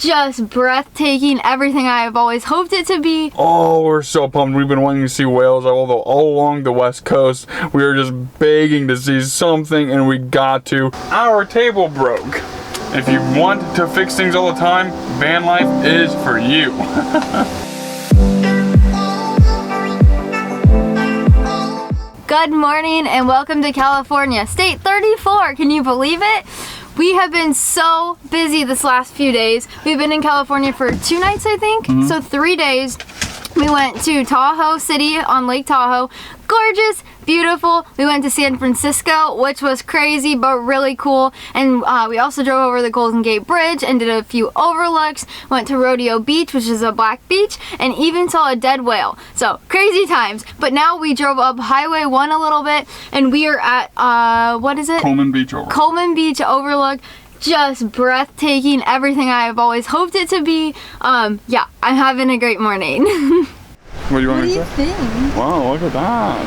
just breathtaking, everything I have always hoped it to be. Oh, we're so pumped. We've been wanting to see whales all along the west coast. We are just begging to see something, and we got to. Our table broke. If you want to fix things all the time, van life is for you. Good morning and welcome to California, State 34. Can you believe it? We have been so busy this last few days. We've been in California for 2 nights, I think. So 3 days. We went to Tahoe City on Lake Tahoe. Gorgeous, beautiful. We went to San Francisco, which was crazy but really cool. And we also drove over the Golden Gate Bridge and did a few overlooks. Went to Rodeo Beach, which is a black beach, and even saw a dead whale. So crazy times. But now we drove up Highway 1 a little bit, and we are at what is it? Coleman Beach Overlook. Coleman Beach Overlook. Just breathtaking, everything I have always hoped it to be. Yeah, I'm having a great morning. What do you want me to say? What do you think? Wow, look at that.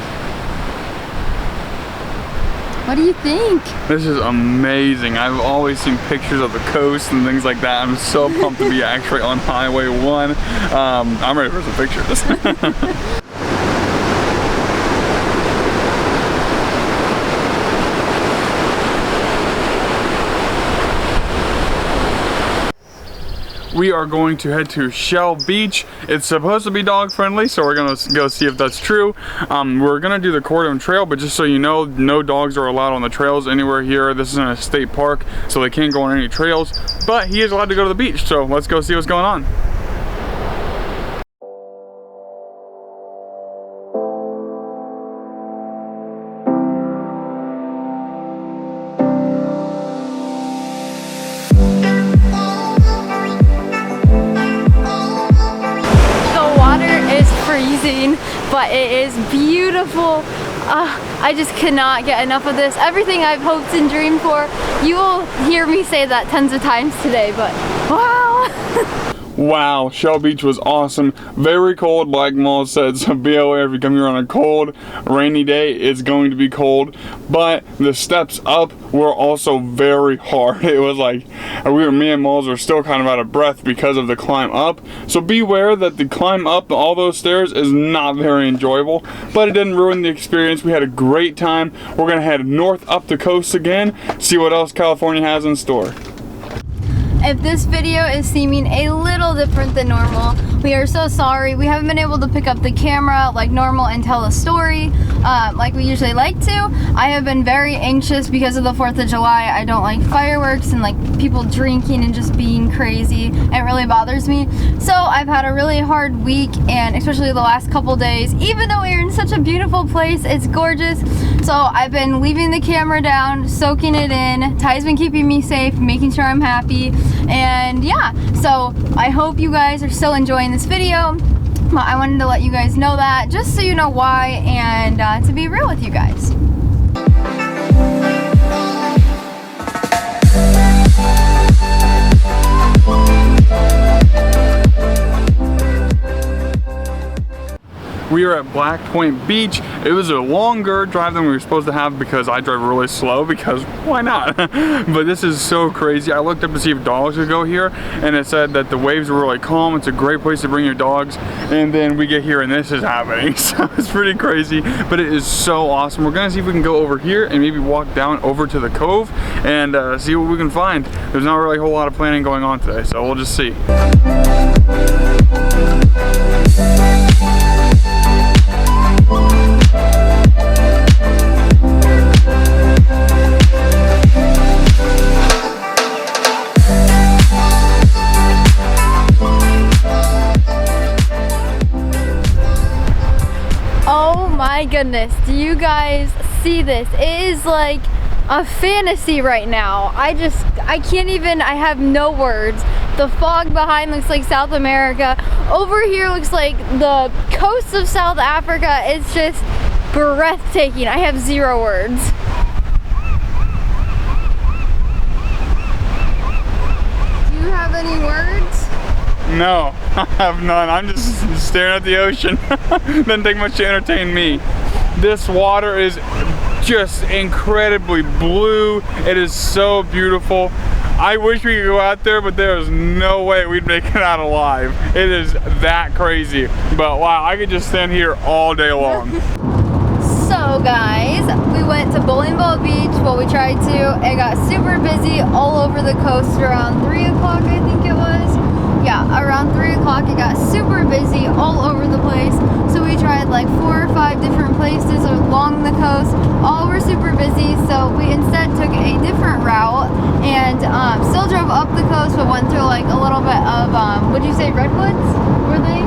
What do you think? This is amazing. I've always seen pictures of the coast and things like that. I'm so pumped to be actually on Highway 1. I'm ready for some pictures. We are going to head to Shell Beach. It's supposed to be dog friendly, so we're gonna go see if that's true. We're gonna do the Cordon Trail, but just so you know, no dogs are allowed on the trails anywhere here. This isn't a state park, so they can't go on any trails, but he is allowed to go to the beach, so let's go see what's going on. But it is beautiful. I just cannot get enough of this. Everything I've hoped and dreamed for. You will hear me say that tons of times today, but wow. Wow, Shell Beach was awesome. Very cold, like Maul said, so be aware if you come here on a cold, rainy day, it's going to be cold. But the steps up were also very hard. It was like, me and Maul were still kind of out of breath because of the climb up. So beware that the climb up all those stairs is not very enjoyable, but it didn't ruin the experience. We had a great time. We're gonna head north up the coast again, see what else California has in store. If this video is seeming a little different than normal, we are so sorry. We haven't been able to pick up the camera like normal and tell a story like we usually like to. I have been very anxious because of the 4th of July. I don't like fireworks and like people drinking and just being crazy. It really bothers me. So I've had a really hard week, and especially the last couple days, even though we're in such a beautiful place, it's gorgeous. So I've been leaving the camera down, soaking it in. Ty's been keeping me safe, making sure I'm happy. And yeah, so I hope you guys are still enjoying this video. I wanted to let you guys know that, just so you know why, and to be real with you guys. We are at Black Point Beach. It was a longer drive than we were supposed to have because I drive really slow, because why not? But this is so crazy. I looked up to see if dogs would go here, and it said that the waves were really calm. It's a great place to bring your dogs. And then we get here and this is happening. So it's pretty crazy, but it is so awesome. We're gonna see if we can go over here and maybe walk down over to the cove and see what we can find. There's not really a whole lot of planning going on today, so we'll just see. Oh my goodness, do you guys see this? It is like a fantasy right now. I can't even, I have no words. The fog behind looks like South America. Over here looks like the coast of South Africa. It's just breathtaking. I have 0 words. Do you have any words? No, I have none. I'm just staring at the ocean. Doesn't take much to entertain me. This water is just incredibly blue. It is so beautiful. I wish we could go out there, but there is no way we'd make it out alive. It is that crazy. But wow, I could just stand here all day long. So guys, we went to Bowling Ball Beach. Well, we tried to. It got super busy all over the coast around 3 o'clock, I think it was. Yeah, around 3 o'clock it got super busy all over the place. So we tried like 4 or 5 different places along the coast. All were super busy, so we instead took a different route and still drove up the coast, but went through like a little bit of, would you say redwoods? Were they?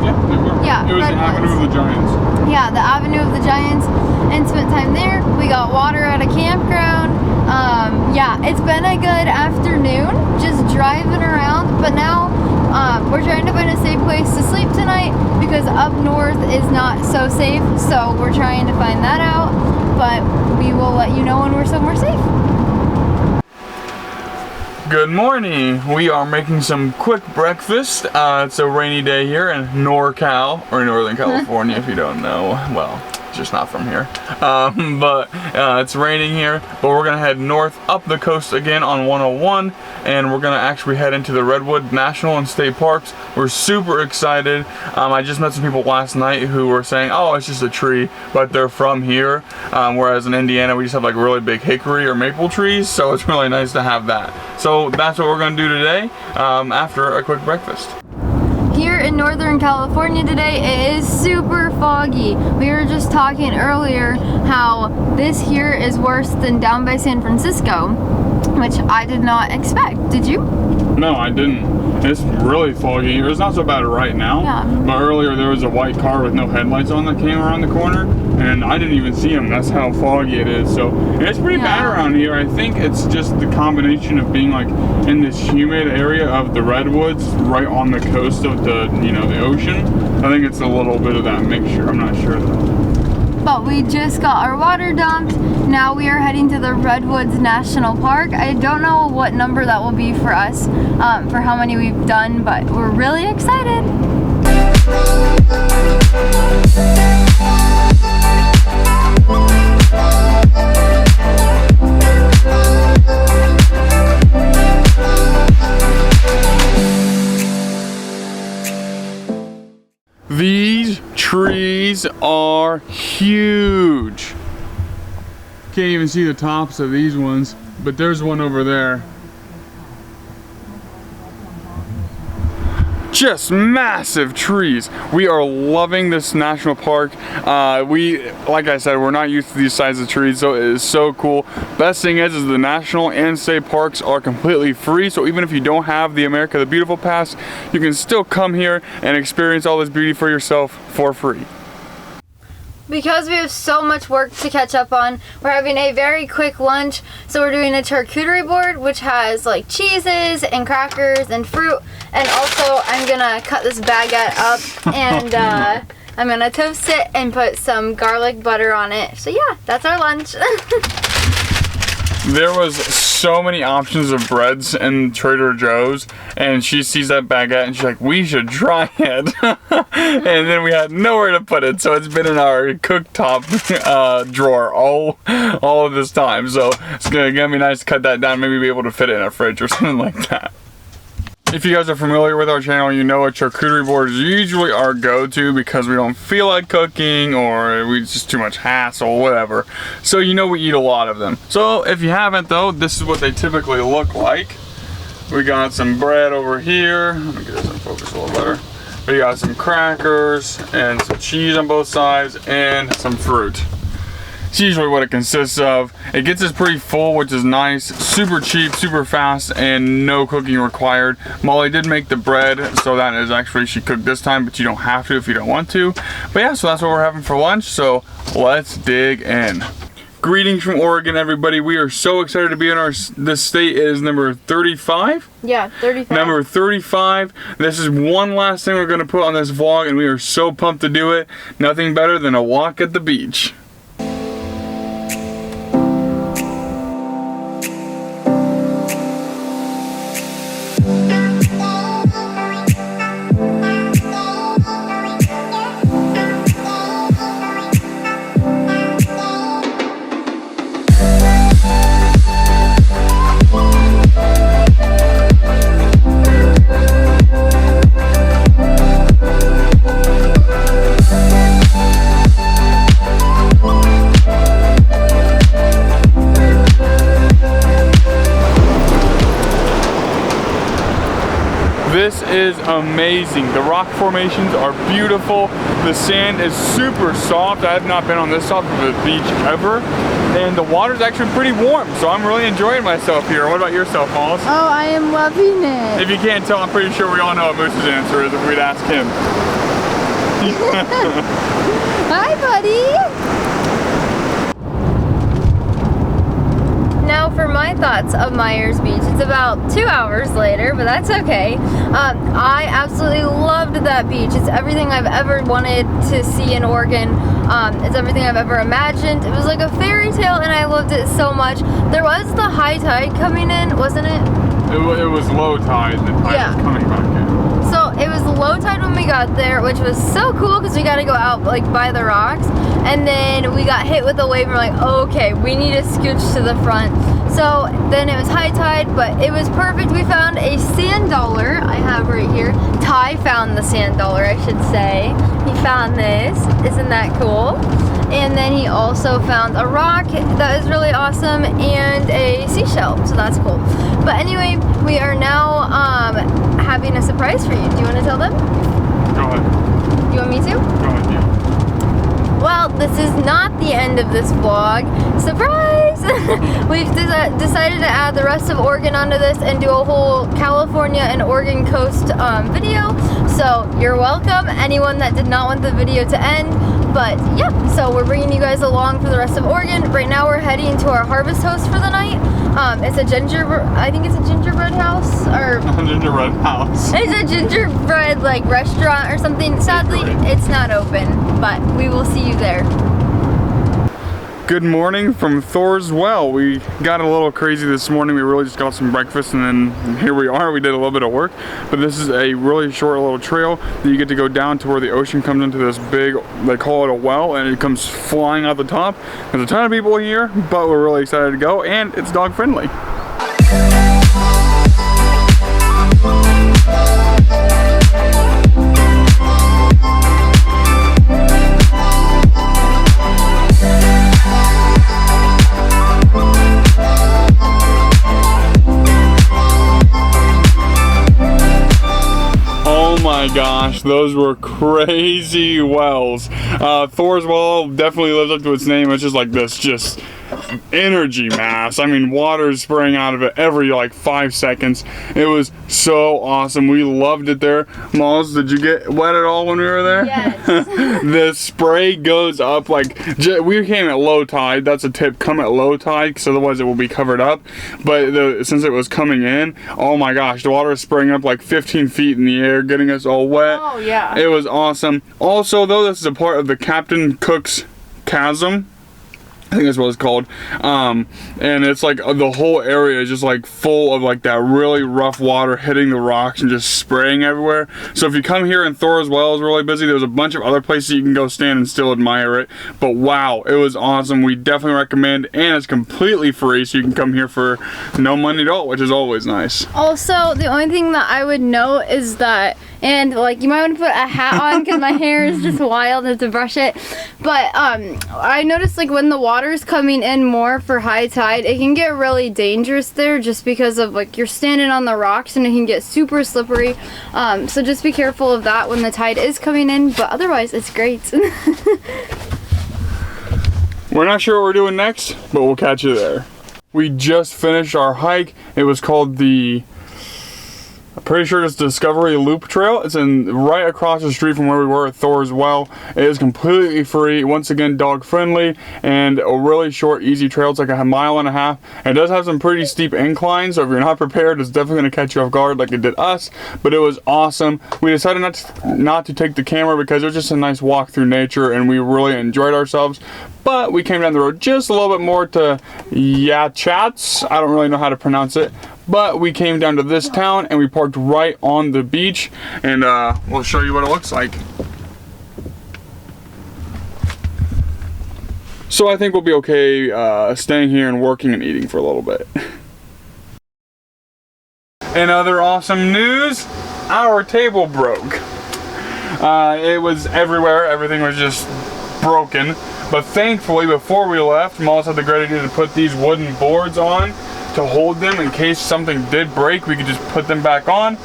Yeah, they were. Yeah, it was the Avenue of the Giants. Yeah, the Avenue of the Giants, and spent time there. We got water at a campground. Yeah, it's been a good afternoon just driving around, but now we're trying to find a safe place to sleep tonight because up north is not so safe, so we're trying to find that out, but we will let you know when we're somewhere safe. Good morning. We are making some quick breakfast. It's a rainy day here in NorCal, or Northern California if you don't know. Well, just not from here. But it's raining here, but we're gonna head north up the coast again on 101, and we're gonna actually head into the Redwood National and State Parks. We're super excited. I just met some people last night who were saying, oh, it's just a tree, but they're from here. Whereas in Indiana, we just have like really big hickory or maple trees, so it's really nice to have that. So that's what we're gonna do today after a quick breakfast. Here in Northern California today, it is super foggy. We were just talking earlier how this here is worse than down by San Francisco, which I did not expect. Did you? No, I didn't. It's really foggy here. It's not so bad right now. Yeah. But earlier there was a white car with no headlights on that came around the corner, and I didn't even see him. That's how foggy it is. So it's pretty bad around here. I think it's just the combination of being like in this humid area of the redwoods right on the coast of the, you know, the ocean. I think it's a little bit of that mixture. I'm not sure though. But we just got our water dumped. Now we are heading to the Redwoods National Park. I don't know what number that will be for us, for how many we've done, but we're really excited. These trees are huge. Can't even see the tops of these ones, but there's one over there. Just massive trees. We are loving this national park. Like I said, we're not used to these sizes of trees, so it is so cool. Best thing is the national and state parks are completely free, so even if you don't have the America the Beautiful pass, you can still come here and experience all this beauty for yourself for free. Because we have so much work to catch up on, we're having a very quick lunch. So we're doing a charcuterie board, which has like cheeses and crackers and fruit. And also I'm gonna cut this baguette up and I'm gonna toast it and put some garlic butter on it. So yeah, that's our lunch. There was so many options of breads in Trader Joe's, and she sees that baguette and she's like, we should try it. And then we had nowhere to put it, so it's been in our cooktop drawer all of this time. So it's gonna be nice to cut that down, maybe be able to fit it in a fridge or something like that. If you guys are familiar with our channel, you know a charcuterie board is usually our go-to because we don't feel like cooking or it's just too much hassle, whatever. So you know we eat a lot of them. So if you haven't though, this is what they typically look like. We got some bread over here. Let me get this in focus a little better. We got some crackers and some cheese on both sides and some fruit. It's usually what it consists of. It gets us pretty full, which is nice. Super cheap, super fast, and no cooking required. Molly did make the bread, so that is actually, she cooked this time, but you don't have to if you don't want to. But yeah, so that's what we're having for lunch, so let's dig in. Greetings from Oregon, everybody. We are so excited to be in this state. It is number 35. Yeah, 35. Number 35. This is one last thing we're going to put on this vlog, and we are so pumped to do it. Nothing better than a walk at the beach. This is amazing. The rock formations are beautiful. The sand is super soft. I have not been on this soft of a beach ever. And the water's actually pretty warm, so I'm really enjoying myself here. What about yourself, Mollis? Oh, I am loving it. If you can't tell, I'm pretty sure we all know what Moose's answer is if we'd ask him. Hi, buddy. Now for my thoughts of Myers Beach. It's about 2 hours later, but that's okay. I absolutely loved that beach. It's everything I've ever wanted to see in Oregon. It's everything I've ever imagined. It was like a fairy tale and I loved it so much. There was the high tide coming in, wasn't it? It was low tide. The tide was coming back in. So it was low tide when we got there, which was so cool because we got to go out like by the rocks. And then we got hit with a wave and we're like, okay, we need to scooch to the front. So then it was high tide, but it was perfect. We found a sand dollar. I have right here. Ty found the sand dollar, I should say. He found this. Isn't that cool? And then he also found a rock that is really awesome and a seashell, so that's cool. But anyway, we are now having a surprise for you. Do you want to tell them? Go ahead. You want me to? Go ahead, yeah. Well, this is not the end of this vlog. Surprise! We've decided to add the rest of Oregon onto this and do a whole California and Oregon coast video. So you're welcome, anyone that did not want the video to end. But yeah, so we're bringing you guys along for the rest of Oregon. Right now we're heading to our harvest host for the night. It's a I think it's a gingerbread house or gingerbread house. It's a gingerbread like restaurant or something. Sadly, it's not open, but we will see you there. Good morning from Thor's Well. We got a little crazy this morning. We really just got some breakfast and then here we are. We did a little bit of work, but this is a really short little trail that you get to go down to where the ocean comes into this big, they call it a well, and it comes flying out the top. There's a ton of people here, but we're really excited to go, and it's dog friendly. Oh my gosh, those were crazy wells. Thor's Well definitely lives up to its name. It's just like this, just energy mass. I mean, water's spraying out of it every like 5 seconds. It was so awesome. We loved it there. Malls, did you get wet at all when we were there? Yes. The spray goes up like, we came at low tide. That's a tip, come at low tide because otherwise it will be covered up. But since it was coming in, oh my gosh, the water was spraying up like 15 feet in the air, getting us all wet. Oh yeah. It was awesome. Also though, this is a part of the Captain Cook's Chasm. I think that's what it's called. And it's like the whole area is just like full of like that really rough water hitting the rocks and just spraying everywhere. So if you come here and Thor's Well is really busy, there's a bunch of other places you can go stand and still admire it. But wow, it was awesome. We definitely recommend, and it's completely free, so you can come here for no money at all, which is always nice. Also, the only thing that I would note is that, and like you might want to put a hat on because my hair is just wild, I have to brush it. But I noticed like when the water's coming in more for high tide, it can get really dangerous there just because of like you're standing on the rocks and it can get super slippery. So just be careful of that when the tide is coming in, but otherwise it's great. We're not sure what we're doing next, but we'll catch you there. We just finished our hike. It was called the, I'm pretty sure it's Discovery Loop Trail. It's right across the street from where we were at Thor's Well. It is completely free, once again dog friendly, and a really short, easy trail. It's like 1.5 miles. It does have some pretty steep inclines, so if you're not prepared, it's definitely going to catch you off guard like it did us, but it was awesome. We decided not to take the camera because it was just a nice walk through nature, and we really enjoyed ourselves. But we came down the road just a little bit more to Yachats. I don't really know how to pronounce it. But we came down to this town and we parked right on the beach, and we'll show you what it looks like. So I think we'll be okay staying here and working and eating for a little bit. In other awesome news, our table broke. It was everywhere, everything was just broken. But thankfully, before we left, Mollis had the great idea to put these wooden boards on to hold them in case something did break. We could just put them back on.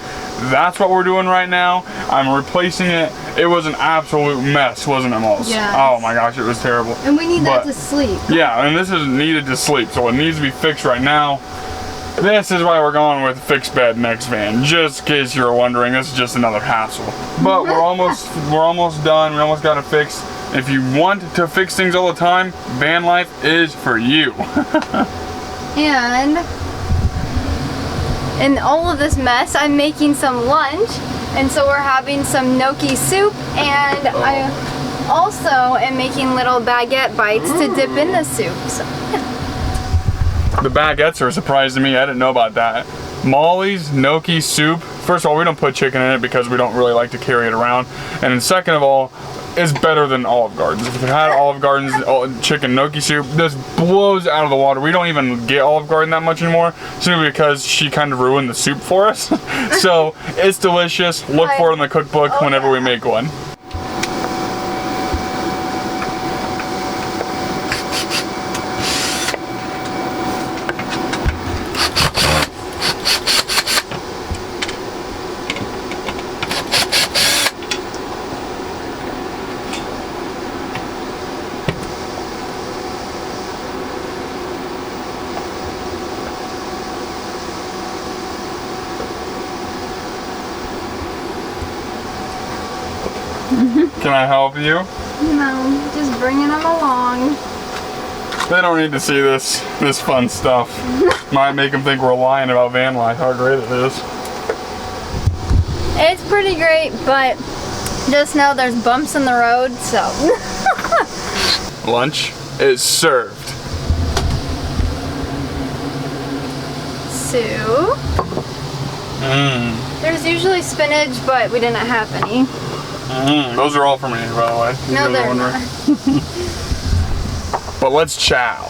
That's what we're doing right now. I'm replacing it. It was an absolute mess, wasn't it, Moss? Yeah. Oh my gosh, it was terrible. And we need that to sleep. Yeah, and this is needed to sleep, so it needs to be fixed right now. This is why we're going with fixed bed next van, just in case you were wondering. This is just another hassle. But we're almost done. We almost got it fixed. If you want to fix things all the time, van life is for you. And in all of this mess, I'm making some lunch, and so we're having some gnocchi soup, and I also am making little baguette bites to dip in the soup. So, yeah. The baguettes are a surprise to me. I didn't know about that. Molly's gnocchi soup. First of all, we don't put chicken in it because we don't really like to carry it around, and then second of all, it's better than Olive Garden's. If you had Olive Garden's chicken gnocchi soup, this blows out of the water. We don't even get Olive Garden that much anymore, simply because she kind of ruined the soup for us. So it's delicious. Look for it in the cookbook whenever we make one. Can I help you? No, just bringing them along. They don't need to see this fun stuff. Might make them think we're lying about van life, how great it is. It's pretty great, but just know there's bumps in the road, so. Lunch is served. Soup. There's usually spinach, but we didn't have any. Those are all for me, by the way. No, they're not. But let's chow.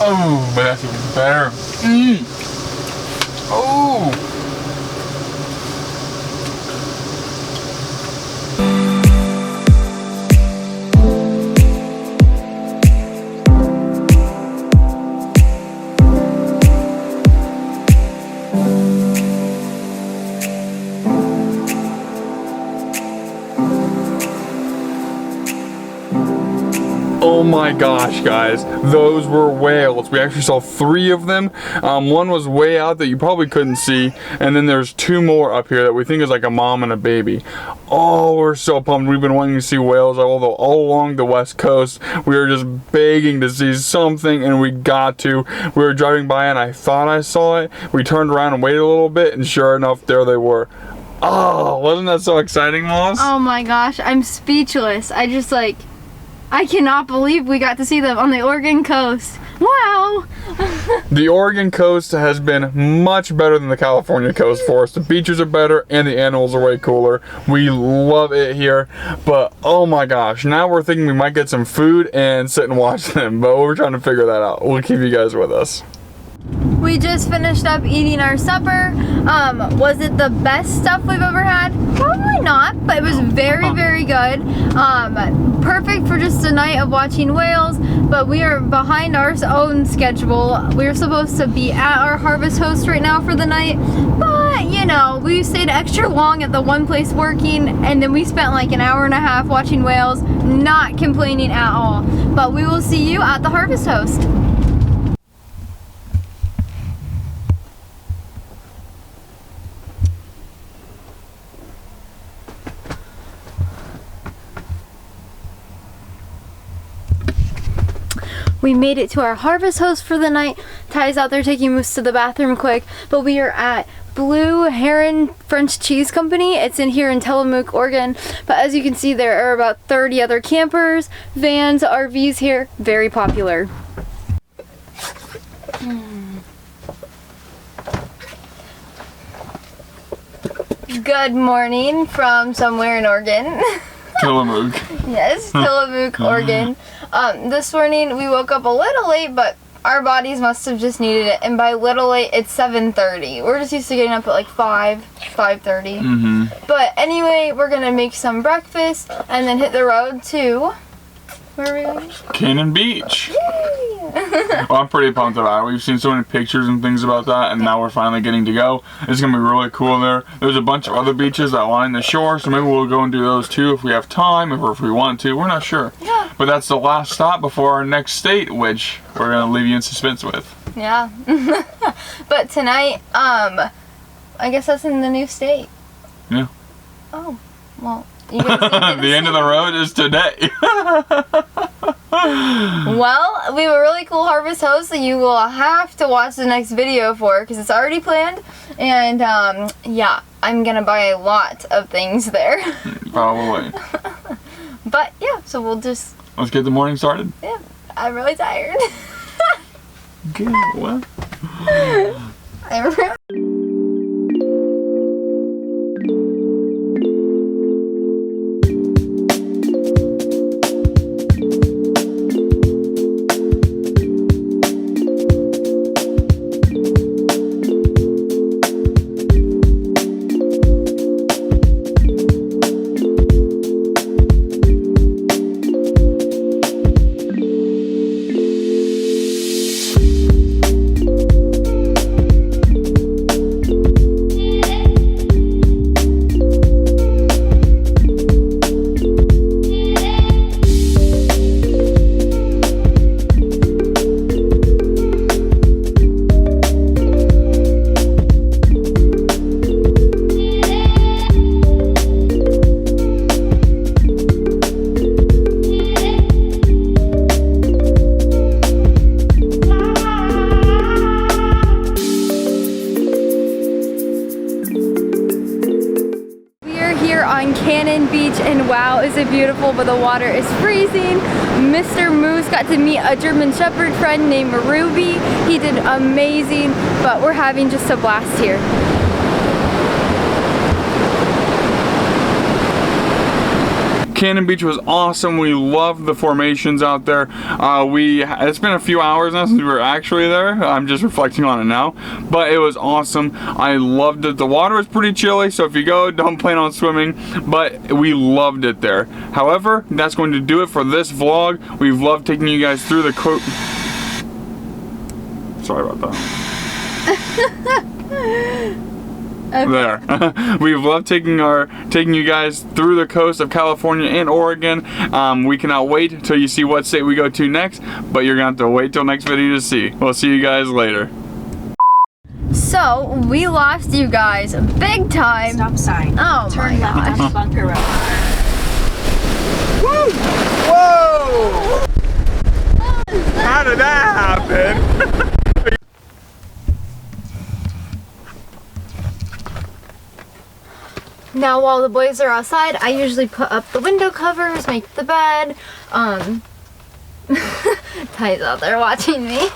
Oh, but that's even better. Oh. Oh my gosh, guys, those were whales. We actually saw 3 of them. One was way out that you probably couldn't see, and then there's 2 more up here that we think is like a mom and a baby. Oh, we're so pumped. We've been wanting to see whales all along the west coast. We were just begging to see something, and we got to. We were driving by and I thought I saw it. We turned around and waited a little bit, and sure enough, there they were. Oh, wasn't that so exciting, Moss? Oh my gosh, I'm speechless. I cannot believe we got to see them on the Oregon coast. Wow! The Oregon coast has been much better than the California coast for us. The beaches are better and the animals are way cooler. We love it here, but oh my gosh, now we're thinking we might get some food and sit and watch them, but we're trying to figure that out. We'll keep you guys with us. We just finished up eating our supper. Was it the best stuff we've ever had? Probably not, but it was very, very good. Perfect for just a night of watching whales, but we are behind our own schedule. We're supposed to be at our harvest host right now for the night, but you know, we stayed extra long at the one place working, and then we spent like an hour and a half watching whales, not complaining at all. But we will see you at the harvest host. We made it to our harvest host for the night. Ty's out there taking Moose to the bathroom quick, but we are at Blue Heron French Cheese Company. It's in here in Tillamook, Oregon. But as you can see, there are about 30 other campers, vans, RVs here. Very popular. Good morning from somewhere in Oregon. Tillamook. Yes, Tillamook, Oregon. This morning we woke up a little late, but our bodies must have just needed it. And by little late, it's 7:30. We're just used to getting up at like 5:30. But anyway, we're gonna make some breakfast and then hit the road to Where are we going? Cannon Beach. Yay! Well, I'm pretty pumped about it. We've seen so many pictures and things about that, and now we're finally getting to go. It's gonna be really cool there. There's a bunch of other beaches that line the shore, so maybe we'll go and do those too if we have time, or if we want to. We're not sure. Yeah. But that's the last stop before our next state, which we're gonna leave you in suspense with. Yeah. But tonight, I guess that's in the new state. Yeah. Oh, well, you guys The end of the road is today. Well, we have a really cool harvest host that you will have to watch the next video for because it's already planned. And yeah, I'm gonna buy a lot of things there. Probably. But yeah, so we'll just. Let's get the morning started. Yeah, I'm really tired. Good. Well. I'm really. On Cannon Beach, and wow, is it beautiful, but the water is freezing. Mr. Moose got to meet a German Shepherd friend named Ruby. He did amazing, but we're having just a blast here. Cannon Beach was awesome. We loved the formations out there. It's been a few hours now since we were actually there. I'm just reflecting on it now, but it was awesome. I loved it. The water was pretty chilly, so if you go, don't plan on swimming, but we loved it there. However, that's going to do it for this vlog. We've loved taking you guys through the Sorry about that. Okay. There. We've loved taking you guys through the coast of California and Oregon. We cannot wait until you see what state we go to next, but you're gonna have to wait till next video to see. We'll see you guys later. So we lost you guys big time. Stop sign. Oh, turn my left gosh. on Bunker Road. Woo! Whoa! How did that happen? Now while the boys are outside, I usually put up the window covers, make the bed. Ty's out there watching me.